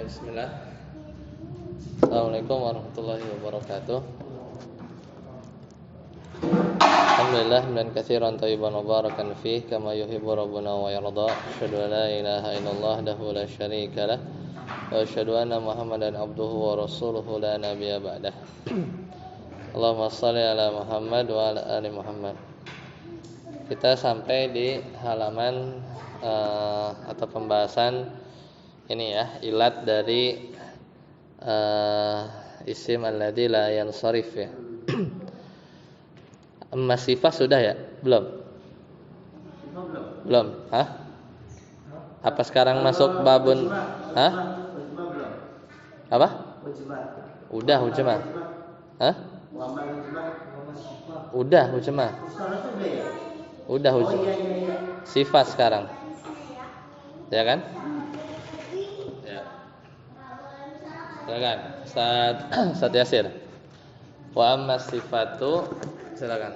Bismillah. Assalamualaikum warahmatullahi wabarakatuh. Alhamdulillah hamdan katsiran thayyiban mubarakan fih kama yuhibbu rabbuna wa yarda. Asyhadu an la ilaha illallah wahdahu la syarika lah wa asyhadu anna Muhammadan abduhu wa rasuluhu la nabiyya ba'dah. Allahumma shalli ala Muhammad wa ala ali Muhammad. Kita sampai di halaman atau pembahasan ini ya, ilat dari isim alladzi la yansharif ya. Amma sifat sudah ya? Belum? Belum? Hah? Apa sekarang masuk babun? Hah? Apa? Udah hujmah. Hah? Udah hujmah. Udah hujmah. Sifat sekarang. Ya kan? Silakan, Ustaz Yasir. Wa amma sifatu, silakan.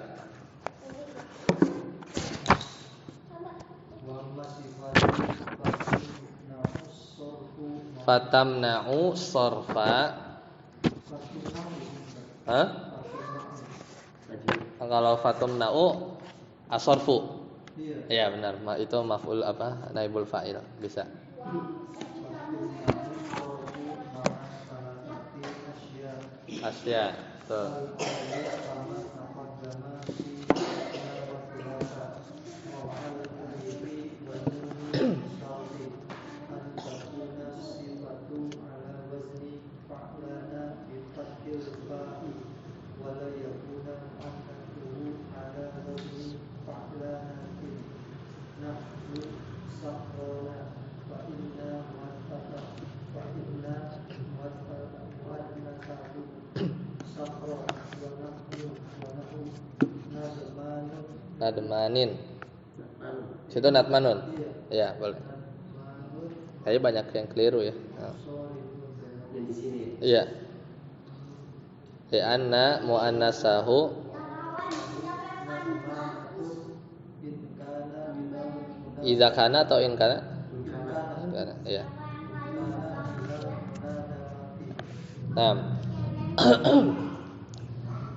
Fatamna'u sorfa. Hah? Kalau fatamna'u asorfu. Iya benar, itu maf'ul apa? Naibul fa'il, bisa. Asya, tuh. Nadmanin. Situ natmanun. Ya, boleh. Kayaknya banyak yang keliru ya. Yang di sini. Iya. Anna muannasahu idza kana atau in kana? Kana, iya. Nah.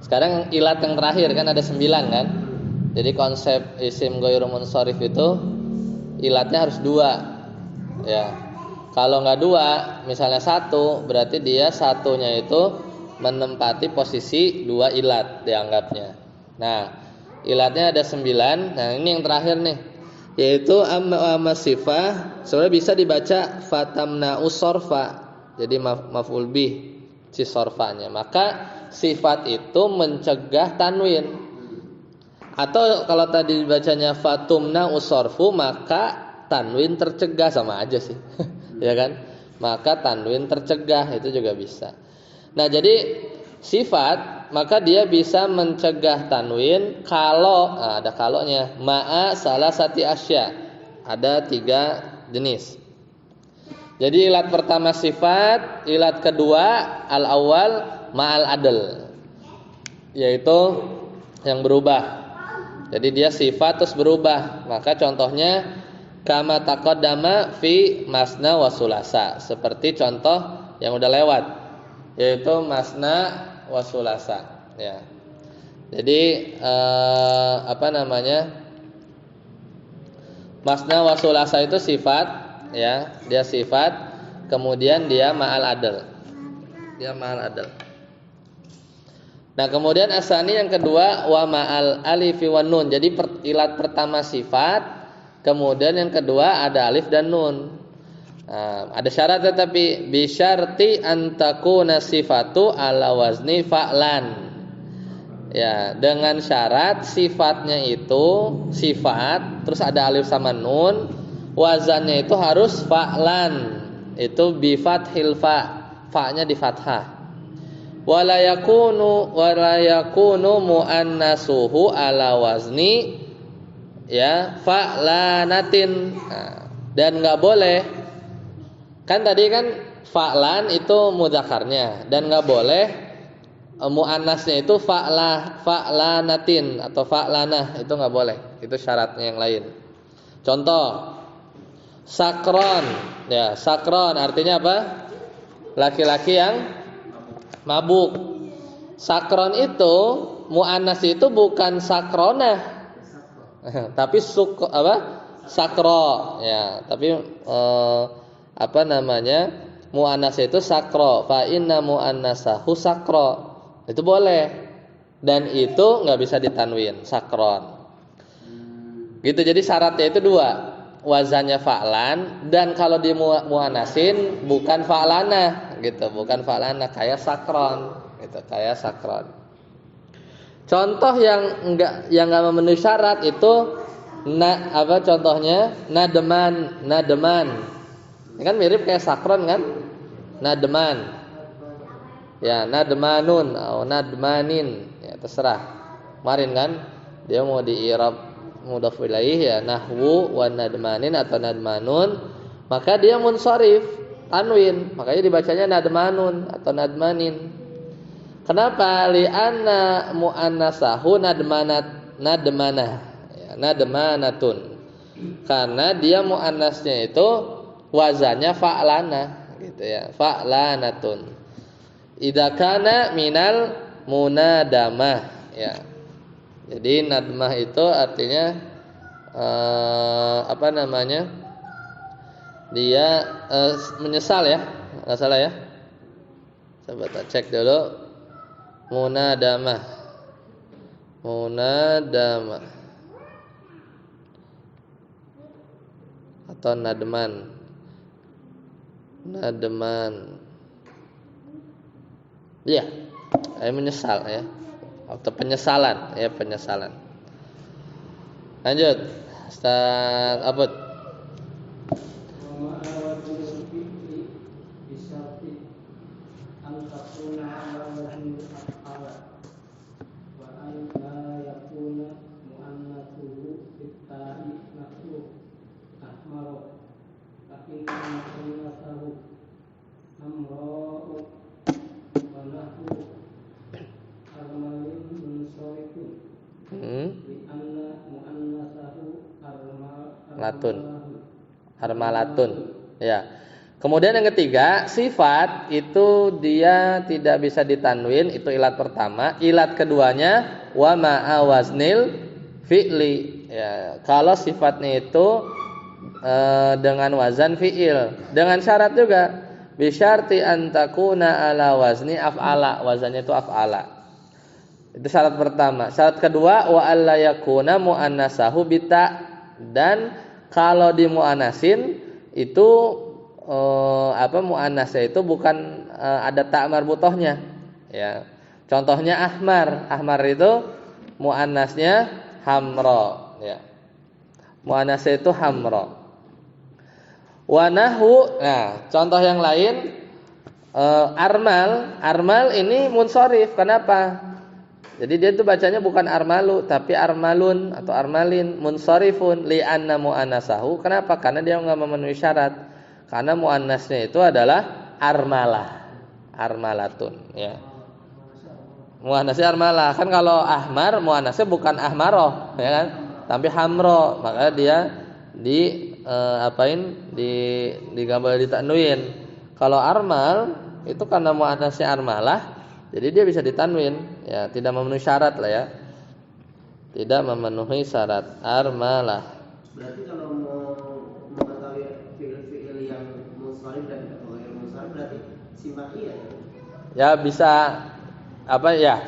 Sekarang ilat yang terakhir kan ada 9 kan? Jadi konsep isim ghairu munsharif itu ilatnya harus 2. Ya. Kalau enggak 2, misalnya 1, berarti dia satunya itu menempati posisi 2 ilat dianggapnya. Nah, ilatnya ada 9. Nah, ini yang terakhir nih. Yaitu amma sifah, sebenarnya bisa dibaca fatamna'u sorfa. Jadi maf'ul bih si sorfanya. Maka sifat itu mencegah tanwin. Atau kalau tadi dibacanya fatumna usorfu, maka tanwin tercegah, sama aja sih. Ya kan? Maka tanwin tercegah itu juga bisa. Nah, jadi sifat maka dia bisa mencegah tanwin kalau ada kalonya ma'a salasati asya. Ada 3 jenis. Jadi ilat pertama sifat, ilat kedua al-awwal ma'al adl. Yaitu yang berubah. Jadi dia sifat terus berubah. Maka contohnya kama taqaddama fi masna wa sulasa. Seperti contoh yang udah lewat, yaitu masna wa sulasa. Ya. Jadi masna wa sulasa itu sifat, ya, dia sifat, kemudian dia ma'al adl. Dia ma'al adl. Nah, kemudian asani yang kedua wa ma'al alifi wan nun. Jadi ilat pertama sifat, kemudian yang kedua ada alif dan nun. Nah, ada syarat tetapi bi syarti an takuna sifatu ala wazni fa'lan. Ya, dengan syarat sifatnya itu sifat terus ada alif sama nun, wazannya itu harus fa'lan. Itu bi fathil fa-nya di fathah. Wala yakunu muannasuhu ala wazni ya fa'lanatin. Nah, dan enggak boleh, kan tadi kan fa'lan itu mudzakarnya, dan enggak boleh muannasnya itu fa'lanatin atau fa'lanah, itu enggak boleh. Itu syaratnya yang lain. Contoh sakron, ya sakron artinya apa? laki-laki yang mabuk. Sakron itu muannas itu bukan sakrona, tapi sakro ya. Tapi apa namanya? Muannas itu sakro. Fa inna muannasahu sakro. Itu boleh. Dan itu nggak bisa ditanwin, sakron. Gitu. Jadi syaratnya itu dua. Wazannya fa'lan, dan kalau di muannasin bukan fa'lana gitu, bukan fa'lana, kayak sakron gitu, kayak sakron. Contoh yang enggak memenuhi syarat itu contohnya nademan. Ini kan mirip kayak sakron kan? Nademan. Ya, nademanun atau nadmanin, ya terserah. Kemarin kan dia mau di i'rab mudhaf ilaih ya, nahwu wa nadmanin atau nadmanun, maka dia munsharif tanwin, makanya dibacanya nadmanun atau nadmanin. Kenapa? Li'anna muannasahu nadmanah ya, nadmanatun. Karena dia muannasnya itu wazannya fa'lana gitu ya, fa'lanatun. Idza kana minal munadamah ya. Jadi nadmah itu artinya apa namanya? Dia menyesal ya, nggak salah ya. Coba kita cek dulu. Munadamah atau nadman. Iya, menyesal ya. Atau penyesalan ya, penyesalan. Lanjut, Ustaz Abud. Armalatun ya. Kemudian yang ketiga, sifat itu dia tidak bisa ditanwin, itu ilat pertama. Ilat keduanya wa ma'a waznil fi'li ya. Kalau sifatnya itu dengan wazan fi'il, dengan syarat juga bisyarti an takuna ala wazni af'ala, wazannya itu af'ala. Itu syarat pertama. Syarat kedua wa alla yakuna muannasahu bita, dan kalau di muannasin itu muannasnya itu bukan ada ta marbutohnya ya. Contohnya ahmar. Ahmar itu muannasnya hamra ya. Muannasnya itu hamra. Wa nahwu, nah contoh yang lain armal ini munsharif. Kenapa? Jadi dia itu bacanya bukan armalu tapi armalun atau armalin, munsharifun li'anna muannasahu. Kenapa? Karena dia enggak memenuhi syarat. Karena muannasnya itu adalah armalatun ya. Muannasnya armalah. Kan kalau ahmar muannasnya bukan ahmaroh ya kan, tapi hamro, maka dia digambar ditanwin. Kalau armal itu karena muannasnya armalah, jadi dia bisa ditanwin ya, tidak memenuhi syarat lah ya. Tidak memenuhi syarat armalah. Berarti kalau mau mengetahui fi'il yang munsharif dan ghair munsharif berarti sima'i ya. Ya bisa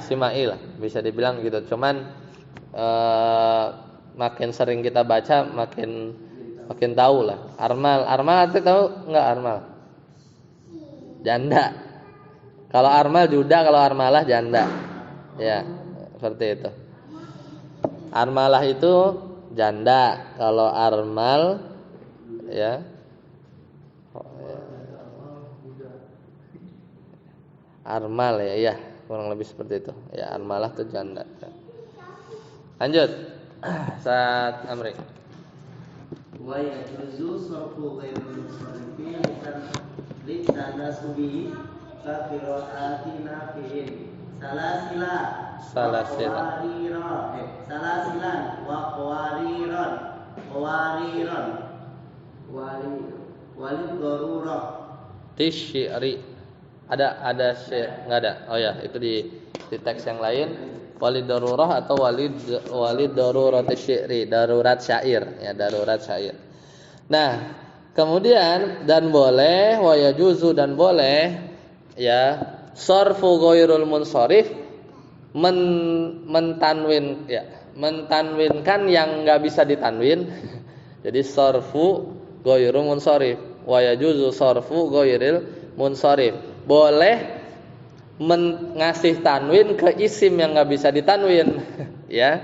sima'i lah, bisa dibilang gitu. Cuman makin sering kita baca makin tahu lah. Armal arti tahu enggak armal? Janda. Kalau armal juda, kalau armalah janda. Ya, seperti itu. Armalah itu janda, kalau armal ya. Armal ya, kurang lebih seperti itu. Ya, armalah itu janda. Lanjut. Saat Amri. Wa yajuzu sarfu ghairil munsharifin litanasubi ka qira'ati nafi'in salasilan wa qawariran walid darurah tisyri Ada nggak ada? Oh ya, itu di teks yang lain. Walid darurah atau walid darurat syi'ri, darurat syair ya, darurat syair. Nah, kemudian dan boleh wa yajuzu dan boleh ya sarfu ghairul munsharif mentanwin ya, mentanwinkan yang enggak bisa ditanwin. Jadi sarfu ghairul munsharif wa yajuzu sarfu ghairil munsharif. Boleh ngasih tanwin ke isim yang enggak bisa ditanwin ya.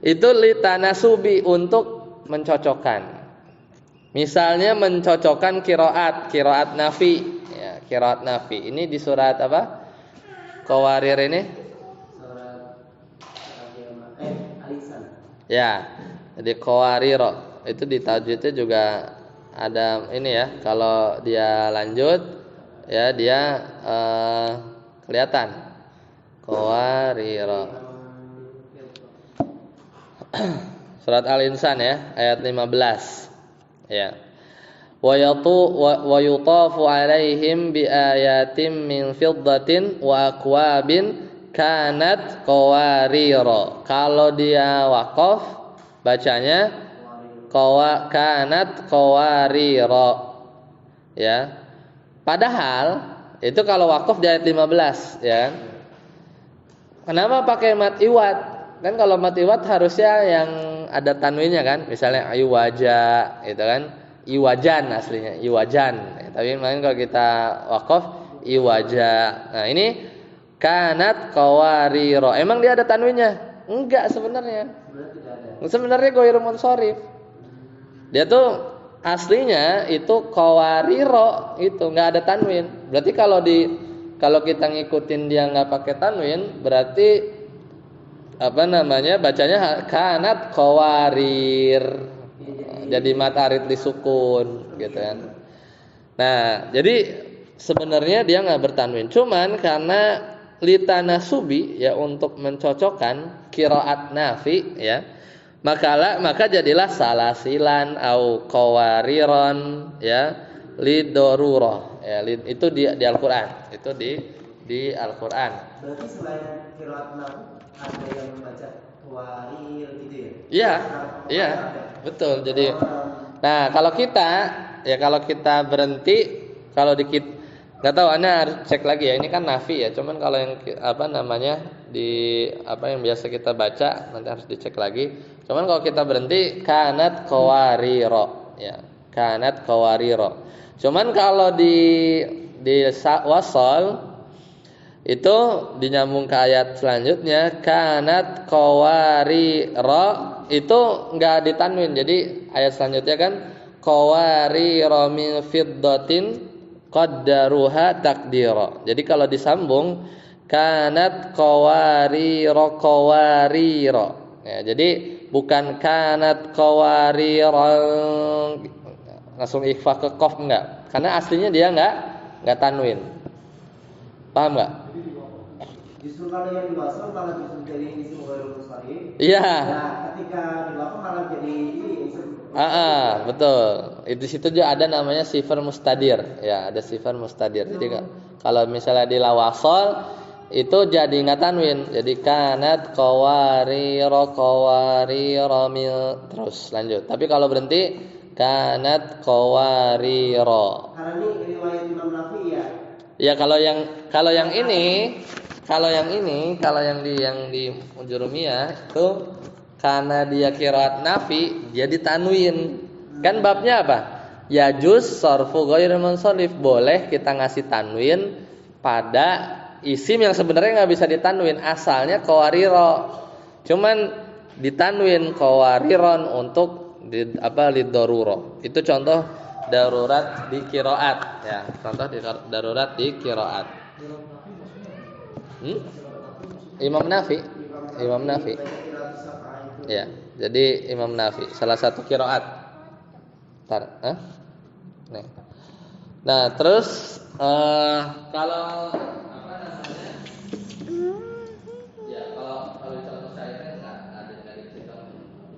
Itu litanasubi untuk mencocokkan. Misalnya mencocokkan qiraat nafi ya, qiraat nafi. Ini di surat apa? Qawarir ini? Surat Al-Insan. Ya. Jadi qawarir itu di tajwidnya juga ada ini ya. Kalau dia lanjut ya dia kelihatan. Qawarir. Surat Al-Insan ya, ayat 15. Ya. Wa yutafu alaihim bi ayatin min fiddatin wa akwabin kanat qawarira. Kalau dia waqaf bacanya kanat qawarira. Ya. Padahal itu kalau waqaf di ayat 15 ya. Kenapa pakai mat iwad? Kan kalau mat iwad harusnya yang ada tanwinnya kan, misalnya iwaja itu kan, iwajan aslinya, iwajan. Tapi kemarin kalau kita waqaf iwaja. Nah, ini kanat qawariro. Emang dia ada tanwinnya? Enggak sebenarnya. Sebenarnya ghairul munsharif. Dia tuh aslinya itu qawariro, itu enggak ada tanwin. Berarti kalau kita ngikutin dia enggak pakai tanwin, berarti bacanya kanat qawarir, jadi mat arid disukun gitu kan. Nah, jadi sebenarnya dia nggak bertanwin, cuman karena litanasubi ya, untuk mencocokkan qiraat nafi ya, maka jadilah salasilan au qawariron ya, lidorurah ya, itu di Al-Qur'an, itu di Al-Qur'an. Berarti selain qiraat nafi ada yang membaca warir gitu ya? Iya, betul. Jadi, nah kalau kita berhenti, kalau dikit, nggak tahu, Anda harus cek lagi ya. Ini kan nafi ya. Cuman kalau yang yang biasa kita baca, nanti harus dicek lagi. Cuman kalau kita berhenti, kanat qawariro, ya, kanat qawariro. Cuman kalau di wasal itu dinyambung ke ayat selanjutnya, kanat qawarira, itu enggak ditanwin. Jadi ayat selanjutnya kan qawarira min fiddatin qaddaruha taqdira. Jadi kalau disambung kanat qawarira. Ya, jadi bukan kanat qawarira langsung ikhfa ke qaf, enggak. Karena aslinya dia enggak tanwin. Paham enggak? Justru kalau yang diwasal malah justru jadi isim ghairul munsharif. Iya. Nah, ketika diwakaf malah jadi isim. Betul. Di situ juga ada namanya sifar mustadir. Ya, ada sifar mustadir. Jadi kalau misalnya di lawasol itu jadi nggak tanwin. Jadi kanat qawarira terus lanjut. Tapi kalau berhenti kanat qawarira. Karena ini riwayat Imam Nafi ya. Ya, kalau yang di Ujurumiyah itu karena dia qiraat nafi, dia ditanwin. Kan babnya apa? Yajuz sarfu ghairil munsharif, boleh kita ngasih tanwin pada isim yang sebenarnya enggak bisa ditanwin, asalnya qawariro. Cuman ditanwin qawariron untuk liddarurah. Itu contoh darurat di qiraat ya, contoh darurat di qiraat. Imam Nafi. Ya, jadi Imam Nafi salah satu qiraat. Nah, terus kalau ya, kalau contoh syairnya enggak ada dari situ.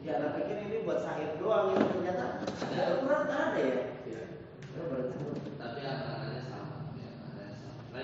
Ya, saya pikir ini buat syair doang, ini ternyata ada ya. Tapi maknanya sama. Nah,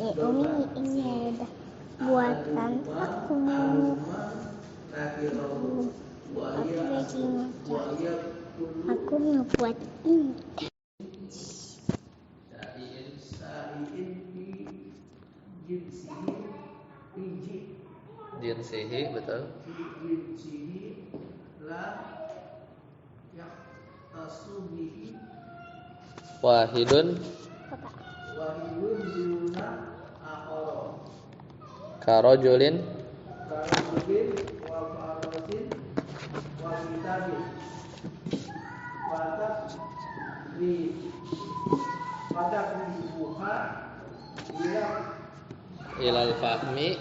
ini ada buatan aku lagi ngajar. Aku ngebuat ini. Jinsihi, betul. Wahidun karojulin ilal fahmi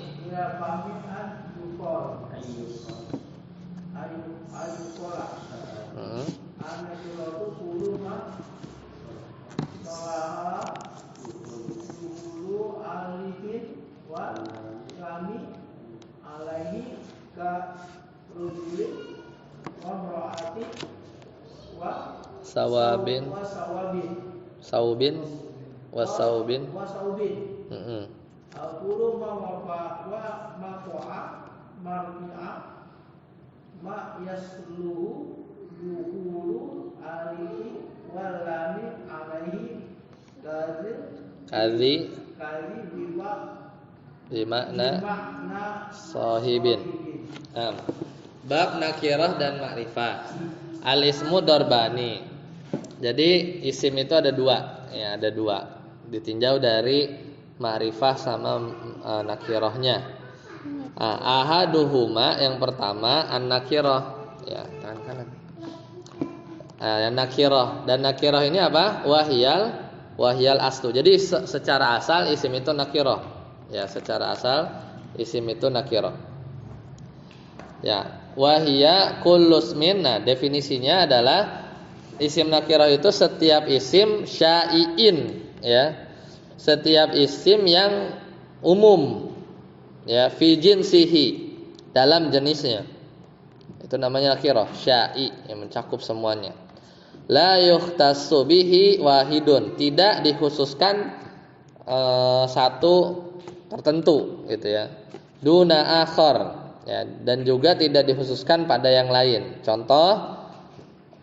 sawabin saubin wasaubin Al-qulu ma yasluhu duhulu alihi walami alaihi kazi biwa bimakna sahibin. Bab nakirah dan ma'rifah. Al-ismu darbani. Jadi isim itu ada dua, ya ada dua. Ditinjau dari ma'rifah sama nakirahnya. Ahaduhuma yang pertama an-nakirah, ya tangan kanan. Yang nakirah dan nakirah ini apa? Wahyal aslu. Jadi secara asal isim itu nakirah. Ya, secara asal isim itu nakirah. Ya, wahya kullus min. Nah, definisinya adalah isim nakirah itu setiap isim syai'in, ya. Setiap isim yang umum, ya, fi jinsihi, dalam jenisnya. Itu namanya nakirah, syai', yang mencakup semuanya. La yukhtassu bihi wahidun, tidak dikhususkan satu tertentu, gitu ya. Duna akhar, ya, dan juga tidak dikhususkan pada yang lain. Contoh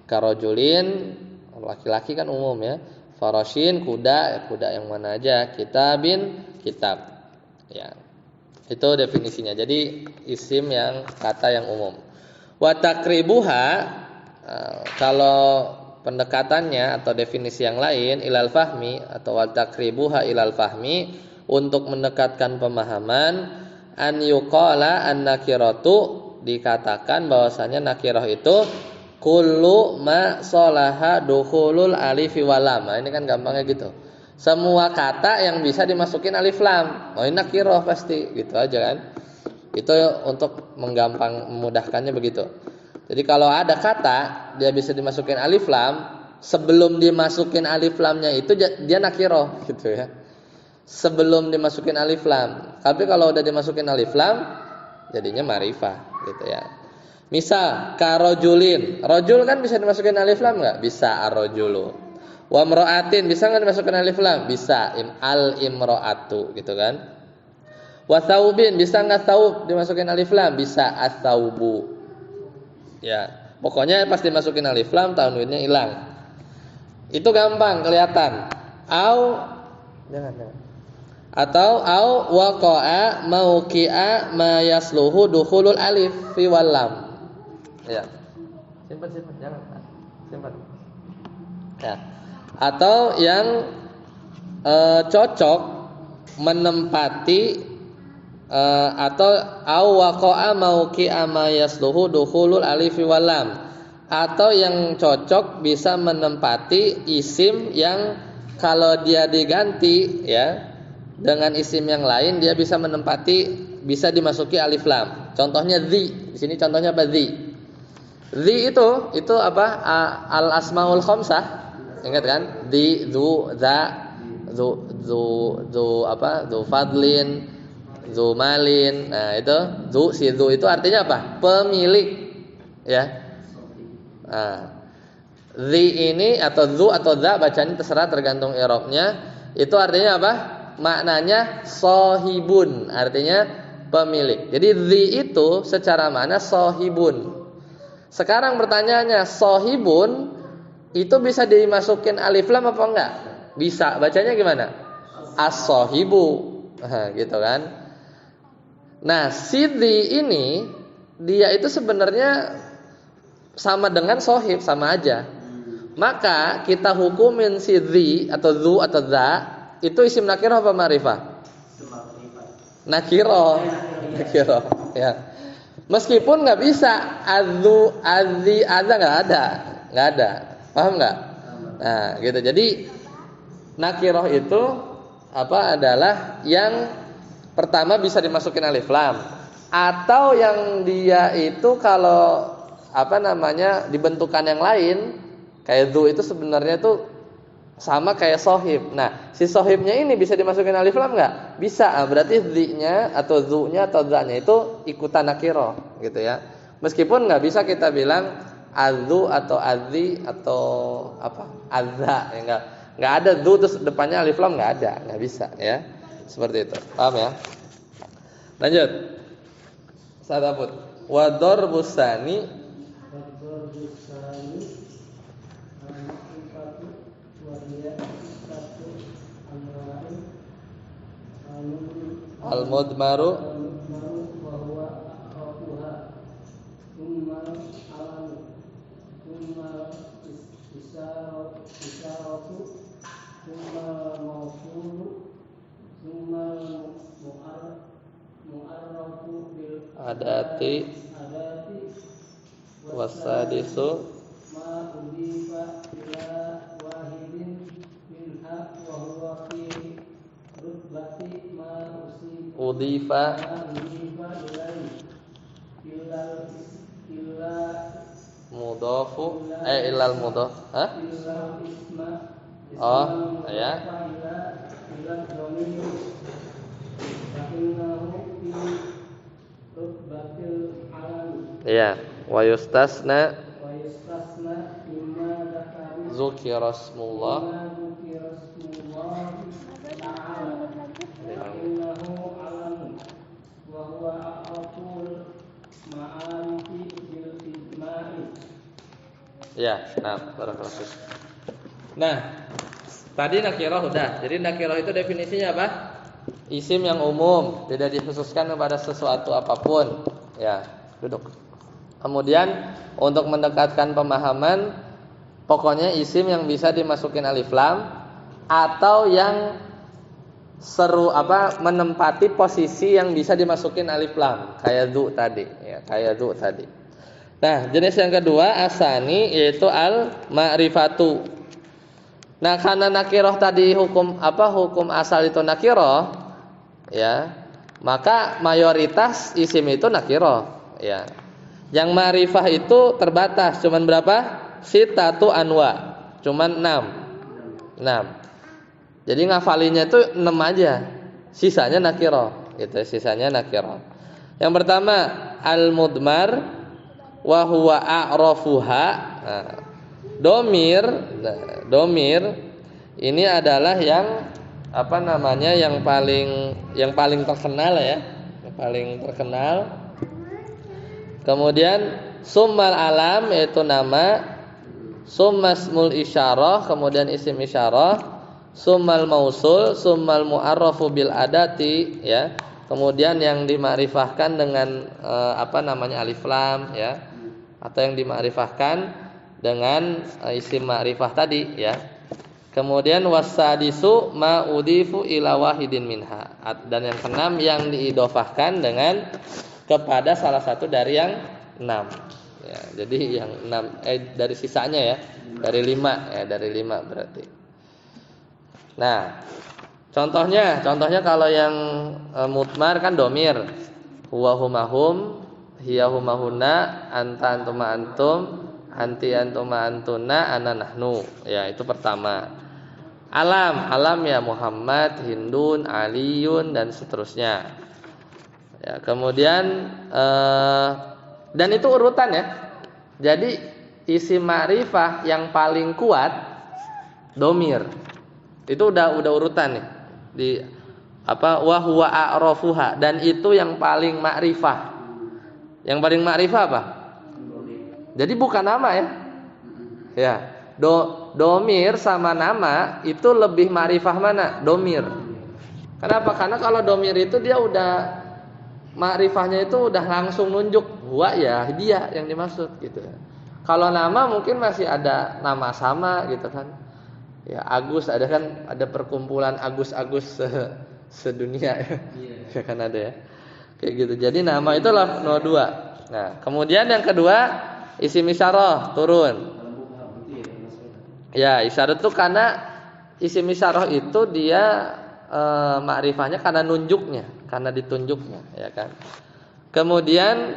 karojulin, laki-laki kan umum, ya. Farashin, kuda, kuda yang mana aja. Kitabin, kitab, ya. Itu definisinya. Jadi isim yang kata yang umum. Wa takribuha, kalau pendekatannya atau definisi yang lain, ilal fahmi atau wa takribuha ilal fahmi, untuk mendekatkan pemahaman, an yuqala an nakiratu, dikatakan bahwasanya nakirah itu kullu ma salaha dukhulul alifi wal lam. Ini kan gampangnya gitu. Semua kata yang bisa dimasukin alif lam. Oh, ini nakirah pasti, gitu aja kan. Itu untuk memudahkannya begitu. Jadi kalau ada kata dia bisa dimasukin alif lam, sebelum dimasukin alif lamnya itu dia nakirah, gitu ya. Sebelum dimasukin alif lam. Tapi kalau udah dimasukin alif lam, jadinya ma'rifah, gitu ya. Misal karojulin, rojul kan bisa dimasukin alif lam nggak? Bisa, arrojulu. Wa mra'atin bisa nggak dimasukin alif lam? Bisa, al imra'atu, gitu kan. Wa tsaubin bisa nggak tsaub dimasukin alif lam? Bisa, as-tsaubu. Ya, pokoknya pas dimasukin alif lam tanwinnya hilang. Itu gampang kelihatan. Jangan. Atau waqa'a mauqi'a ma yasluhu dukhulul alif fi wal lam. Ya. Simpan jangan. Simpan. Ya. Atau yang cocok menempati atau waqa'a mauqi'a ma yasluhu dukhulul alif fi wal lam. Atau yang cocok bisa menempati isim yang kalau dia diganti, ya, dengan isim yang lain dia bisa bisa dimasuki alif lam. Contohnya dzi. Di sini contohnya apa? Dzi. Dzi itu apa? Al asmaul khamsah. Ingat kan? Dzi, dzu, dza, dzu apa? Dzu fadlin, dzu malin. Nah, itu si dzu itu artinya apa? Pemilik. Ya. Nah, dzi ini atau dzu atau dza bacanya terserah tergantung i'rabnya. Itu artinya apa? maknanya sohibun, artinya pemilik. Jadi dzi itu secara makna sohibun. Sekarang pertanyaannya, sohibun itu bisa dimasukin alif lam apa enggak? Bisa. Bacanya gimana? As-sohibu. Gitu kan. Nah, si dzi ini dia itu sebenarnya sama dengan sohib, sama aja. Maka kita hukumin si dzi atau zu atau za itu isim nakirah apa ma'rifah? Nakirah. Nakirah, ya. Meskipun nggak bisa azu, azi, aza nggak ada, paham nggak? Nah, gitu. Jadi nakirah itu apa adalah yang pertama bisa dimasukin alif lam, atau yang dia itu kalau apa namanya dibentukan yang lain kayak zu itu sebenarnya tuh sama kayak sohib. Nah, si sohibnya ini bisa dimasukin alif lam nggak? Bisa. Berarti zi-nya atau zu-nya atau za-nya itu ikutan nakirah, gitu ya. Meskipun nggak bisa kita bilang azu atau azi atau apa azza, ya nggak ada zu terus depannya alif lam, nggak bisa, ya. Seperti itu. Paham ya? Lanjut. Sadabut. Wa darbus tsani al-mudmaru adati wasadisu udhifa mudhafu ilal mudhaf. Oh, ya. Ya, wa yustasna zukira ismullah ya. Nah, barakallahu. Nah, tadi nakirah udah. Jadi nakirah itu definisinya apa? Isim yang umum, tidak dikhususkan kepada sesuatu apapun. Ya, duduk. Kemudian untuk mendekatkan pemahaman, pokoknya isim yang bisa dimasukin alif lam atau yang menempati posisi yang bisa dimasukin alif lam, kayak zu tadi, ya, kayak zu tadi. Nah, jenis yang kedua asani yaitu al-ma'rifatu. Nah, karena nakirah tadi hukum asal itu nakirah, ya, maka mayoritas isim itu nakirah, ya. Yang ma'rifah itu terbatas, cuman berapa? Sitatu anwa, cuman 6. Jadi ngafalinnya itu 6 aja. Sisanya nakirah, gitu, sisanya nakirah. Yang pertama al-mudmar wa huwa a'rafuha. Nah, domir ini adalah yang yang paling terkenal, ya, yang paling terkenal. Kemudian summal alam yaitu nama, summasmul isyarah kemudian isim isyarah, summal mausul, summal mu'arrafu bil adati, ya. Kemudian yang dimakrifahkan dengan alif lam, ya, atau yang dimakrifahkan dengan isim makrifah tadi, ya. Kemudian wasadisu ma udifu ila wahidin minha, dan yang keenam yang diidofahkan dengan kepada salah satu dari yang 6. Ya, jadi yang 6 dari sisanya, ya, dari 5, ya, dari 5 berarti. Nah, contohnya kalau yang mutmar kan domir, huwa humahum, hiya humahuna, anta antuma antum, anti antuma antuna, ana nahnu. Ya, itu pertama. Alam ya Muhammad, Hindun, Aliyun dan seterusnya. Ya, kemudian dan itu urutan, ya. Jadi isim ma'rifah yang paling kuat domir. Itu udah urutan nih. wa huwa a'rafuha, dan itu yang paling ma'rifah. Yang paling ma'rifah apa? Jadi bukan nama ya. Ya. Domir sama nama itu lebih ma'rifah mana? Domir. Kenapa? Karena kalau domir itu dia udah ma'rifahnya itu udah langsung nunjuk huwa, ya dia yang dimaksud gitu. Kalau nama mungkin masih ada nama sama gitu kan. Ya Agus, ada kan, ada perkumpulan Agus-Agus sedunia ya. Ya kan ada ya. Kayak gitu. Jadi nama itu nomor 2. Nah, kemudian yang kedua isim isyarah turun. Ya, isyarat itu karena isim isyarah itu dia ma'rifahnya karena nunjuknya, karena ditunjuknya, ya kan. Kemudian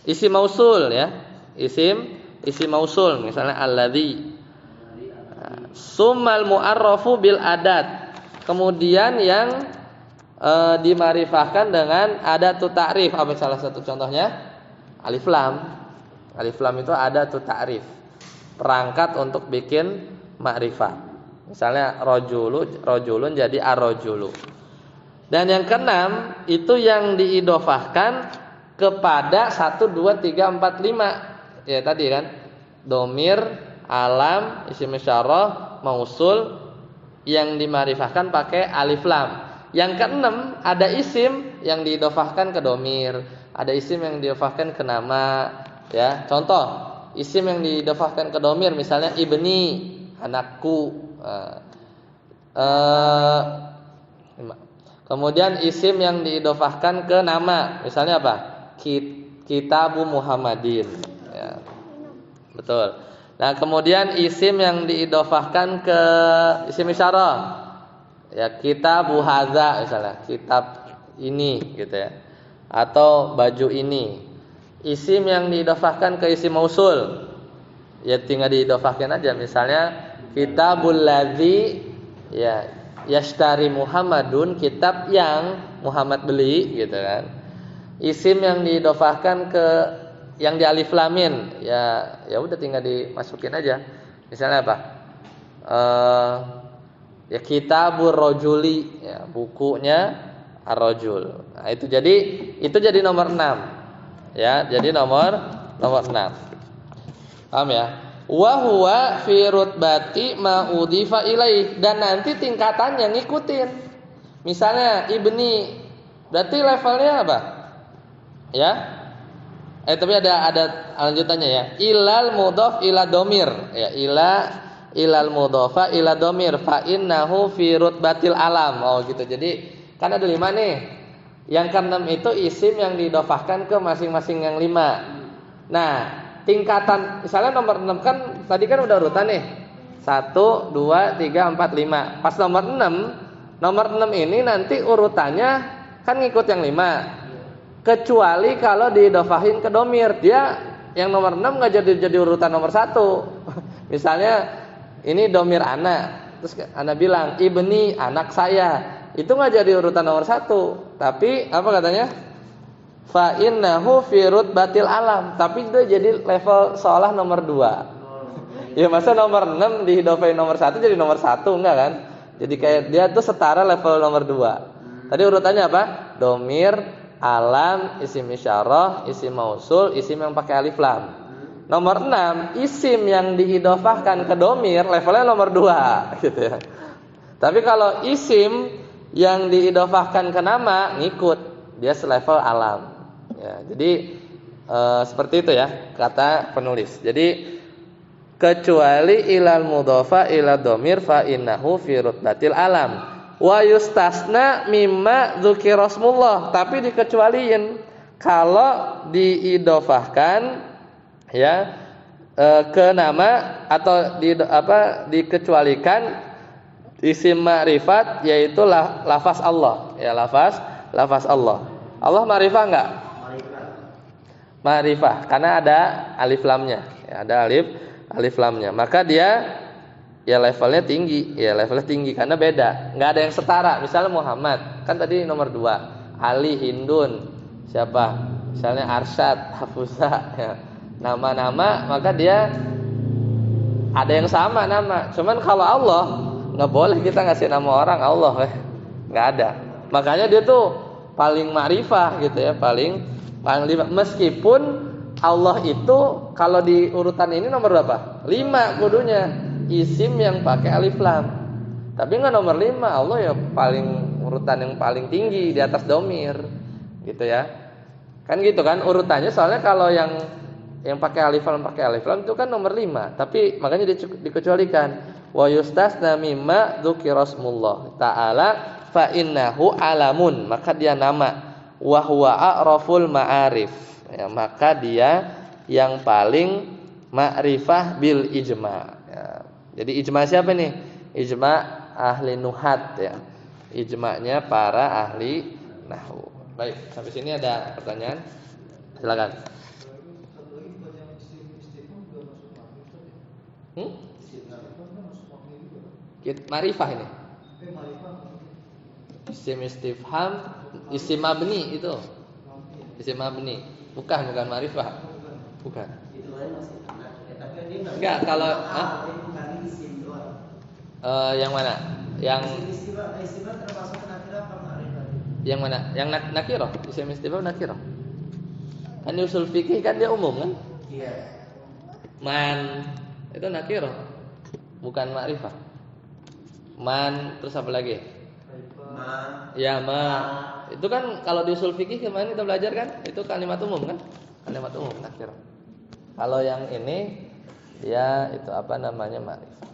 isim mausul ya. Isim mausul misalnya alladzi. Summal mu'arrafu bil adat. Kemudian yang dimarifahkan dengan adatut ta'rif. Apa salah satu contohnya? Alif lam. Alif lam itu adatut ta'rif. Perangkat untuk bikin makrifat. Misalnya rojulun jadi ar-rojulu. Dan yang keenam itu yang diidofahkan kepada 1, 2, 3, 4, 5. Ya tadi kan. Domir, alam, isim isyarah, mausul yang dimarifahkan pakai alif lam. Yang keenam ada isim yang diidofahkan ke domir, ada isim yang diidofahkan ke nama. Ya, contoh isim yang diidofahkan ke domir misalnya ibni, anakku. Kemudian isim yang diidofahkan ke nama misalnya apa? Kitabu Muhammadin. Ya. Betul. Nah, kemudian isim yang diidofahkan ke isim isyarah. Ya, kitabu hadza misalnya, kitab ini gitu ya. Atau baju ini. Isim yang diidofahkan ke isim mausul, ya tinggal diidofahkan aja. Misalnya kitabul ladzi, ya yashtari Muhammadun, kitab yang Muhammad beli gitu kan. Isim yang diidofahkan ke yang di alif lamin, ya udah tinggal dimasukin aja. Misalnya apa? Ya kitabur rojuli, ya bukunya ar-rojul. Nah, itu jadi nomor 6. Ya, jadi nomor 6. Paham ya? Wa huwa fi rutbati ma udhifa ilaih, dan nanti tingkatannya ngikutin. Misalnya ibni, berarti levelnya apa? Ya? Tapi ada lanjutannya ya. Ilal mudhaf ila domir. Ya, ilal mudhafa ila domir fa innahu fi rutbatil alam. Oh gitu. Jadi kan ada 5 nih. Yang ke-6 itu isim yang diidofahkan ke masing-masing yang 5. Nah, tingkatan misalnya nomor 6 kan tadi kan udah urutan nih. 1, 2, 3, 4, 5. Pas nomor 6 ini nanti urutannya kan ngikut yang 5. Kecuali kalau diidofahin ke domir, dia yang nomor 6 enggak jadi urutan nomor 1. Misalnya ini domir anak, terus anak bilang ibni, anak saya. Itu nggak jadi urutan nomor 1, tapi apa katanya? Fa innahu fi rutbatil alam, tapi itu jadi level seolah nomor 2. Ya masa nomor 6 diidofain nomor 1 jadi nomor 1 enggak kan? Jadi kayak dia tuh setara level nomor 2. Tadi urutannya apa? Domir, alam, isim isyarah, isim mausul, isim yang pakai alif lam. Nomor 6, isim yang diidofahkan ke domir levelnya nomor 2 gitu ya. Tapi kalau isim yang diidofahkan ke nama ngikut, dia selevel alam. Ya, jadi seperti itu ya kata penulis. Jadi kecuali ilal mudhafa ila domir fa innahu fi rutbatil alam. Wa yustasna mimma dzukira rasmullah, tapi dikecualiin kalau diidofahkan ya ke nama atau dikecualikan isim ma'rifat, yaitu lafaz Allah. Ya, lafaz Allah. Allah ma'rifah enggak? Ma'rifah, karena ada alif lamnya. Ya, ada alif lamnya. Maka dia ya levelnya tinggi. Ya, levelnya tinggi karena beda. Enggak ada yang setara. Misalnya Muhammad, kan tadi nomor 2. Ali, Hindun, siapa? Misalnya Arsyad, Hafuzah, ya. Nama-nama, maka dia ada yang sama nama. Cuman kalau Allah nggak boleh kita ngasih nama orang Allah, nggak ada. Makanya dia tuh paling ma'rifah gitu ya, paling meskipun Allah itu kalau di urutan ini nomor berapa? 5 kudunya isim yang pakai alif lam. Tapi nggak nomor 5, Allah ya paling urutan yang paling tinggi di atas domir, gitu ya. Kan gitu kan urutannya, soalnya kalau yang pakai alif lam itu kan nomor 5. Tapi makanya dikecualikan wa yustasna mimma dzukira rasmullah ta'ala fa innahu alamun, maka dia nama, wa huwa a'raful ma'arif. Ya, maka dia yang paling ma'rifah bil ijma. Ya. Jadi ijma siapa nih? Ijma ahli nuhat ya. Ijma'nya para ahli nahwu. Baik, sampai sini ada pertanyaan? Silakan. Ma'rifah ini. Isim istifham, isim mabni itu. Isim mabni. Bukan ma'rifah. Bukan. Itu kan masih tapi dia enggak kalau isim doang. Yang mana? Yang istilah termasuk nakirah apa ma'rifah? Yang mana? Yang nakirah, isim istifham nakirah. Kan di usul fikih kan dia umum kan? Iya. Man itu nakirah. Bukan ma'rifah. Man terus apa lagi? Ya ma. Itu kan kalau di usul fikih kemarin kita belajar kan, itu kalimat umum kan? Kalimat umum nakirah. Kalau yang ini dia itu apa namanya ma'rifah.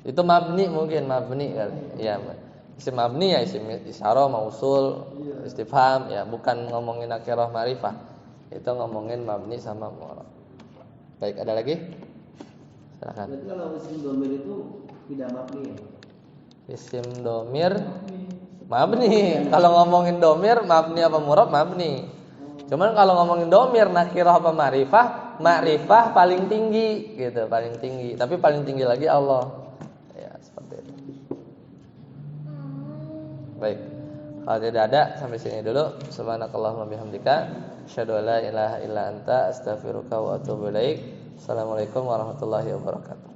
Itu mabni mungkin mabni kali. Ya, isim mabni ya isim isyarah, mausul, istifham ya, bukan ngomongin nakirah ma'rifah. Itu ngomongin mabni sama mu'rab. Baik, ada lagi? Silakan. Berarti kalau isim domir itu tidak mabni ya? Isim domir mabni. Kalau ngomongin domir mabni apa murab mabni. Cuman kalau ngomongin domir nakirah apa ma'rifah, ma'rifah paling tinggi gitu, paling tinggi. Tapi paling tinggi lagi Allah. Ya, seperti itu. Baik. Kalau tidak ada sampai sini dulu. Subhanakallahumma bihamdika asyhadu an la ilaha illa anta astaghfiruka wa atubu ilaik. Assalamualaikum warahmatullahi wabarakatuh.